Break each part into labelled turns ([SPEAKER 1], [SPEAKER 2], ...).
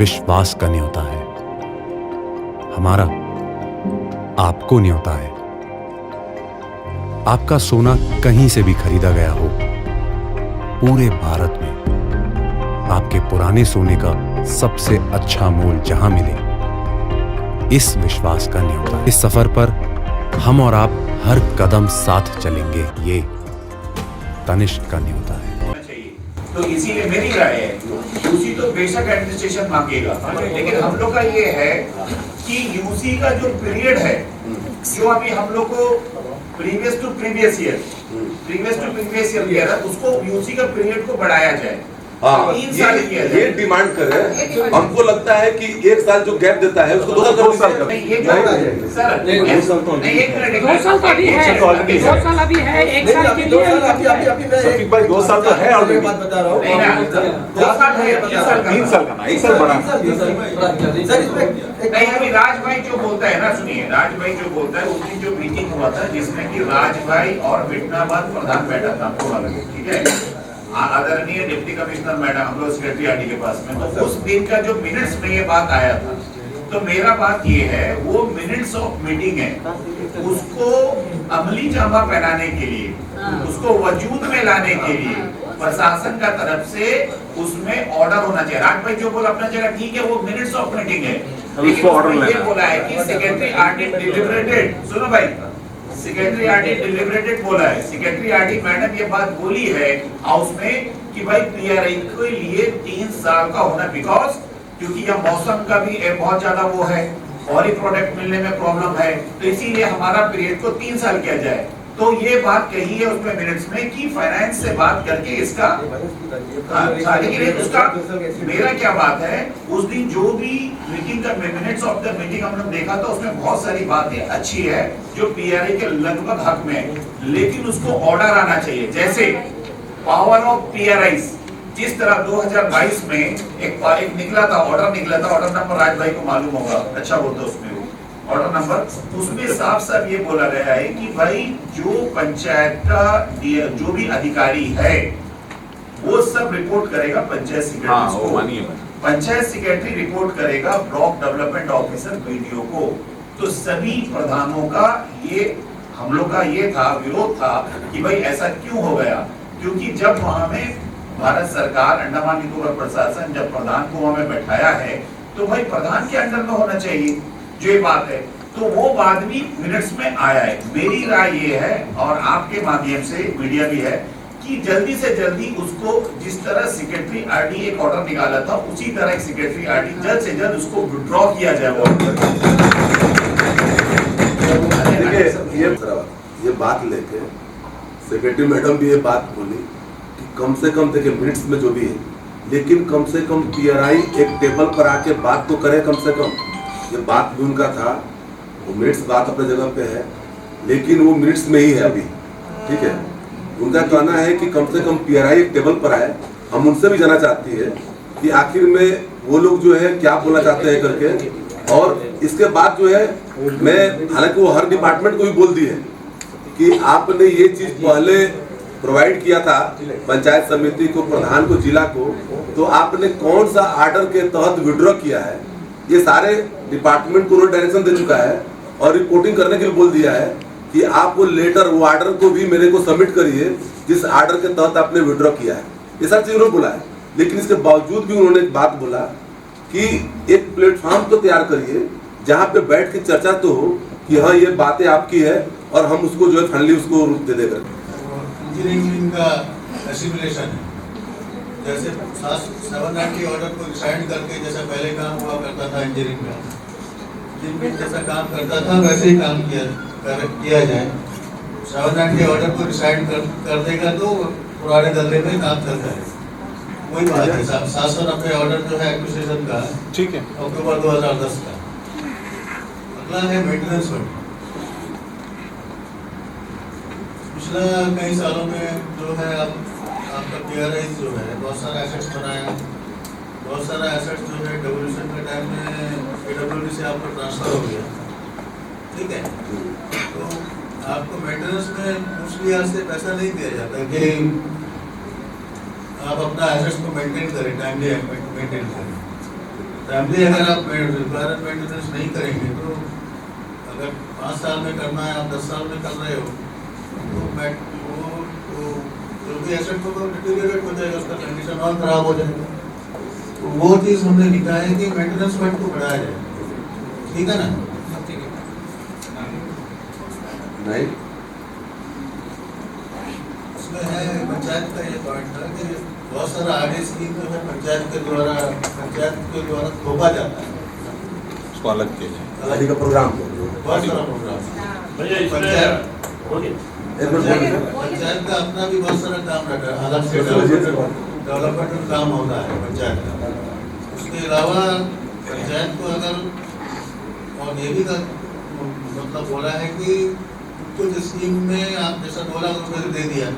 [SPEAKER 1] विश्वास का न्योता है, हमारा आपको न्योता है। आपका सोना कहीं से भी खरीदा गया हो, पूरे भारत में आपके पुराने सोने का सबसे अच्छा मोल जहां मिले, इस विश्वास का न्योता। इस सफर पर हम और आप हर कदम साथ चलेंगे, ये तनिष्क का न्योता है।
[SPEAKER 2] तो इसीलिए मेरी राय है, यूसी तो बेशक एडमिनिस्ट्रेशन मांगेगा, लेकिन हम लोग का ये है कि यूसी का जो पीरियड है, जो अभी हम लोग को प्रीवियस टू प्रीवियस ईयर किया था, उसको यूसी का पीरियड को बढ़ाया जाए।
[SPEAKER 3] हाँ, ये डिमांड करे। हमको लगता है कि 1 साल जो गैप देता है उसको 2 साल कर
[SPEAKER 2] सर
[SPEAKER 4] 2 साल तो अभी है, 2 साल अभी है, 1 साल के लिए
[SPEAKER 5] अभी भाई 2 साल तो है ऑलरेडी।
[SPEAKER 2] बात बता रहा हूँ, 2 साल है, 3 साल का
[SPEAKER 5] 1 साल बढ़ा।
[SPEAKER 2] नहीं, अभी राज भाई जो बोलता है ना, सुनिए, राज भाई जो बोलता है, उस दिन जो मीटिंग हुआ था जिसमें कि राज भाई और विटनाबाद प्रधान बैठा था, आपको मालूम है, ठीक है, आदरणीय डिप्टी कमिश्नर मैडम हम लोग सेक्रेटरी आरडी के पास में, तो उस दिन का जो मिनट्स में ये बात आया था, तो मेरा बात ये है, वो मिनट्स ऑफ मीटिंग है, उसको अमली जामा पहनाने के लिए, उसको वजूद में लाने के लिए प्रशासन का तरफ से उसमें ऑर्डर होना चाहिए। राज भाई जो बोला अपना जगह ठीक है, वो मिनट्स ऑफ मीटिंग है, लेकिन उसमें ये बोला है कि सेक्रेटरी आरडी डिलिबरेटेड, सुनो भाई, सेक्रेटरी आरडी डिलिबरेटेड बोला है, सेक्रेटरी आरडी मैडम ये बात बोली है हाउस में कि भाई पीआरआई के लिए 3 साल का होना, बिकॉज क्योंकि यह मौसम का भी बहुत ज्यादा वो है और ही प्रोडक्ट मिलने में प्रॉब्लम है, तो इसीलिए हमारा पीरियड को 3 साल किया जाए। तो ये बात कही है उसमें मिनट्स में कि फाइनेंस से बात करके इसका, लेकिन उसका मेरा क्या बात है, उस दिन जो भी मीटिंग का मिनट्स ऑफ द मीटिंग हम लोग देखा था, उसमें बहुत सारी बातें अच्छी है जो पीआरआई के लगभग हक में है, लेकिन उसको ऑर्डर आना चाहिए, जैसे पावर ऑफ पीआरआई। जिस तरह 2022 में एक निकला था, ऑर्डर निकला था, ऑर्डर नंबर राज भाई को मालूम होगा, अच्छा बोलता उसमें ऑर्डर नंबर, उसमें साफ साफ ये बोला गया है कि भाई जो पंचायत का जो भी अधिकारी है वो सब रिपोर्ट करेगा पंचायत सेक्रेटरी को, पंचायत सेक्रेटरी रिपोर्ट करेगा ब्लॉक डेवलपमेंट ऑफिसर बीडीओ को। तो सभी प्रधानों का ये, हम लोग का ये था, विरोध था कि भाई ऐसा क्यों हो गया, क्योंकि जब वहां में भारत सरकार, अंडमान निकोबार प्रशासन जब प्रधान को वहां में बैठाया है, तो भाई प्रधान के अंडर में होना चाहिए, जो ये बात है, तो वो बाद भी मिनट्स में आया है। मेरी राय ये है, और आपके माध्यम से मीडिया भी है, कि जल्दी से जल्दी उसको, जिस तरह सेक्रेटरी आरडी एक ऑर्डर निकाला था, उसी तरह एक सेक्रेटरी आरडी जल्द से जल्द उसको विड्रॉ किया जाए। वो
[SPEAKER 3] ये बात लेके सेक्रेटरी मैडम भी ये बात बोली कि कम से कम देखिए मिनट्स में जो भी है, लेकिन कम से कम पीआरआई एक टेबल पर आके बात तो करे कम से कम। ये बात भी उनका था, वो मिनट्स बात अपने जगह पे है, लेकिन वो मिनट्स में ही है अभी, ठीक है। उनका कहना है कि कम से कम पीआरआई एक टेबल पर आए। हम उनसे भी जानना चाहती है कि आखिर में वो लोग जो है क्या बोलना चाहते हैं करके। और इसके बाद जो है, मैं हालांकि वो हर डिपार्टमेंट को भी बोल दी है कि आपने ये चीज पहले प्रोवाइड किया था पंचायत समिति को, प्रधान को, जिला को, तो आपने कौन सा आर्डर के तहत विड्रॉ किया है, ये सारे डिपार्टमेंट को डायरेक्शन दे चुका है और रिपोर्टिंग करने के लिए बोल दिया है कि आप वो लेटर, वो आर्डर को भी मेरे को सबमिट करिए जिस आर्डर के तहत आपने विड्रॉ किया है। ये सारी चीज उन्होंने बोला है, लेकिन इसके बावजूद भी उन्होंने एक बात बोला कि एक प्लेटफॉर्म तो तैयार करिए जहाँ पे बैठ के चर्चा तो हो कि हाँ ये बातें आपकी है और हम उसको जो है फाइनली उसको रूप दे देकर।
[SPEAKER 6] इंजीनियरिंग का एसिमुलेशन है, जैसे 790 ऑर्डर को रिसाइंड करके जैसा पहले काम हुआ करता था इंजीनियरिंग का, जिनमें जैसा काम करता था वैसे ही काम किया जाए। 790 ऑर्डर को रिसाइंड कर देगा तो पुराने दल्ले में काम चलता है। वही बात है, 790 ऑर्डर जो है एक्विजिशन का,
[SPEAKER 5] ठीक है,
[SPEAKER 6] अक्टूबर 2010 का। अगला है मेंटेनेंस फंड। पिछला कई सालों में जो है आपका पीआरआई जो है बहुत सारा एसेट्स बनाया, बहुत सारा एसेट्स जो है डेवोल्यूशन के टाइम में पीडब्ल्यूडी से आपका ट्रांसफर हो गया, ठीक है। तो आपको मेंटेनेंस में कुछ लिहाज से पैसा नहीं दिया जाता कि आप अपना एसेट्स को मेंटेन करें, टाइमली मेंटेन करें। फैमिली अगर आप रिक्वायरमेंट मेंटेनेंस नहीं करेंगे तो अगर 5 साल में करना है, आप 10 साल में कर रहे हो, तो जो भी एसेट को डिटेरियोरेट हो जाएगा, उसका कंडीशन और खराब हो जाएगा। तो वो चीज़ हमने लिखा है कि मेंटेनेंस फंड को बढ़ाया जाए, ठीक है ना?
[SPEAKER 3] नहीं,
[SPEAKER 6] उसमें है पंचायत का ये पॉइंट था कि बहुत सारा आगे स्कीम जो है पंचायत के द्वारा थोपा जाता है,
[SPEAKER 5] उसको अलग किया जाए।
[SPEAKER 3] शादी का प्रोग्राम को
[SPEAKER 6] बहुत सारा प्रोग्राम। पंचायत का अपना भी बहुत सारा काम रहता है, अलग से डेवलपमेंटल काम होता है पंचायत का। उसके अलावा पंचायत को अगर, और ये भी मतलब बोला है कि कुछ स्कीम में आप जैसा 2 लाख रुपये दे दिया,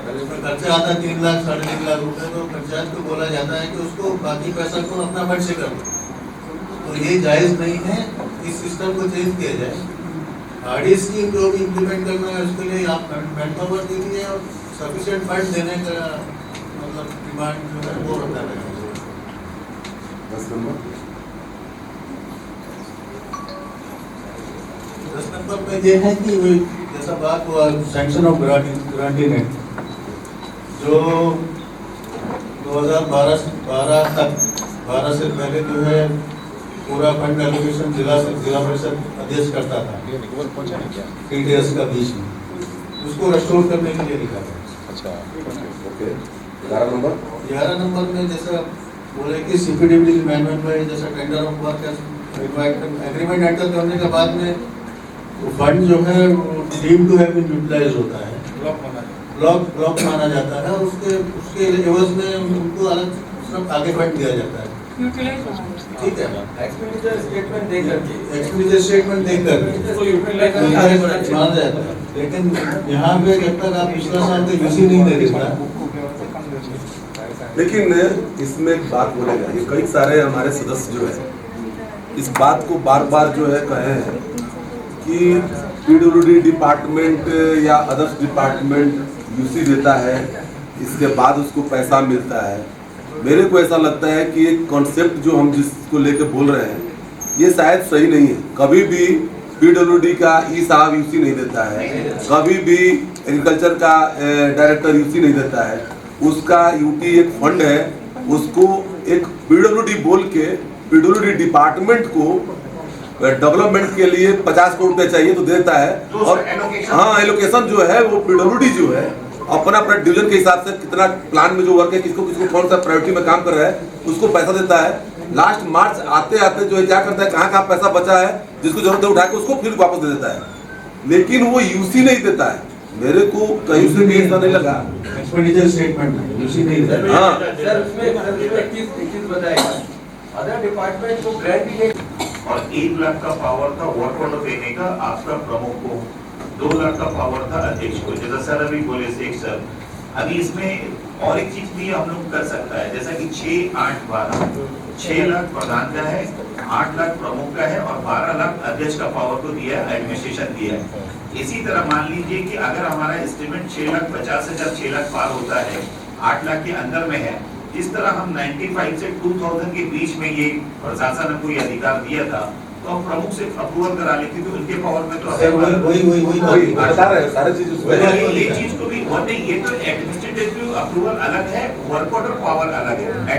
[SPEAKER 6] उसमें खर्चा आता है 3 लाख 3.5 लाख रुपये, तो पंचायत को बोला जाता है कि उसको बाकी पैसा को अपना फंड से कर दो। तो ये जायज़ नहीं है, इस सिस्टम को चेंज किया जाए। आरडी स्कीम जो भी इम्प्लीमेंट करना है उसके लिए आप मैन पावर दीजिए और सफिशिएंट फंड देने का मतलब डिमांड जो है वो रखा है।
[SPEAKER 3] 10 नंबर
[SPEAKER 6] 10 नंबर में ये है कि जैसा बात हुआ सैंक्शन ऑफ गारंटी नेट, जो 2012 से पहले जो है पूरा फंड एलोकेशन जिला परिषद अध्यक्ष करता था TDS का बीच में, उसको रेस्टोर करने के लिए लिखा है।
[SPEAKER 5] अच्छा,
[SPEAKER 3] ओके। 11 नंबर
[SPEAKER 6] में जैसा बोले कि CPWD के मैनुअल में जैसा tender of work agreement enter करने के बाद में फंड जो है deem to have been utilize होता है, ब्लॉक माना जाता है, और उसके एवज में उनको अलग सब आगे फंड दिया जाता है, ठीक है? एक्सपेंडिचर स्टेटमेंट देख करके माना जाता है। लेकिन यहाँ पे जब तक आप पिछला साल का यूसी नहीं दे देता,
[SPEAKER 3] लेकिन इसमें एक बात बोलेगा, ये कई सारे हमारे सदस्य जो है इस बात को बार बार जो है कहे हैं कि PWD डिपार्टमेंट या अदर्स डिपार्टमेंट यूसी देता है, इसके बाद उसको पैसा मिलता है। मेरे को ऐसा लगता है कि एक कॉन्सेप्ट जो हम जिसको लेके बोल रहे हैं ये शायद सही नहीं है। कभी भी PWD का साहब यूसी नहीं देता है, कभी भी एग्रीकल्चर का डायरेक्टर यूसी नहीं देता है। उसका यूटी एक फंड है, उसको एक PWD बोल के PWD डिपार्टमेंट को डेवलपमेंट के लिए 50 करोड़ रुपए चाहिए तो देता है, और हाँ एलोकेशन जो है वो PWD जो है अपना डिवीजन के हिसाब से कितना प्लान में जो वर्क है, किसको किसको कौन सा प्रायोरिटी में काम कर रहा है उसको पैसा देता है। लास्ट मार्च आते आते जो है क्या करता है, कहाँ कहाँ पैसा बचा है जिसको जरूरत है उठा के उसको फिर वापस दे देता है, लेकिन वो यूसी नहीं देता है। मेरे को कहीं से भी ऐसा नहीं लगा
[SPEAKER 6] एक्सपेंडिचर स्टेटमेंट में यूसी नहीं देता।
[SPEAKER 3] हाँ
[SPEAKER 4] सर उसमें एक चीज बताएगा, अदर डिपार्टमेंट को ग्रांट भी
[SPEAKER 2] और 1 लाख का पावर था वर्क ऑर्डर देने का आपका प्रमुख को, 2 लाख का पावर था अध्यक्ष को, जैसा सर अभी बोले शेख सर। अभी इसमें और एक चीज भी हम लोग कर सकता है, जैसा कि 6, 8, 12, 6 लाख प्रधान का है, 8 लाख प्रमुख का है और 12 लाख अध्यक्ष का पावर को दिया है, एडमिनिस्ट्रेशन दिया है। इसी तरह मान लीजिए कि अगर हमारा एस्टिमेट 6,50,000 से जब 6 लाख पार होता है 8 लाख के अंदर में है, इस तरह हम 95 से 2000 के बीच में ये प्रशासन ने कोई अधिकार दिया था तो हम प्रमुख से अप्रूवल करा लेते थे, उनके पावर में तो
[SPEAKER 6] वही
[SPEAKER 3] बता रहे हैं सारे चीज
[SPEAKER 2] ये चीज को भी नहीं, ये तो एडमिनिस्ट्रेटिव अप्रूवल अलग है, वर्क ऑर्डर पावर अलग है।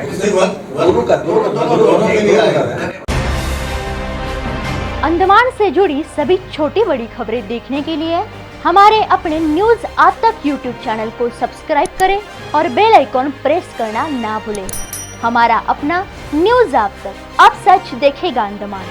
[SPEAKER 7] अंडमान से जुड़ी सभी छोटी बड़ी खबरें देखने के लिए हमारे अपने न्यूज आज तक यूट्यूब चैनल को सब्सक्राइब करें और बेल आइकॉन प्रेस करना ना भूलें। हमारा अपना न्यूज आज तक, अब सच देखेगा अंडमान।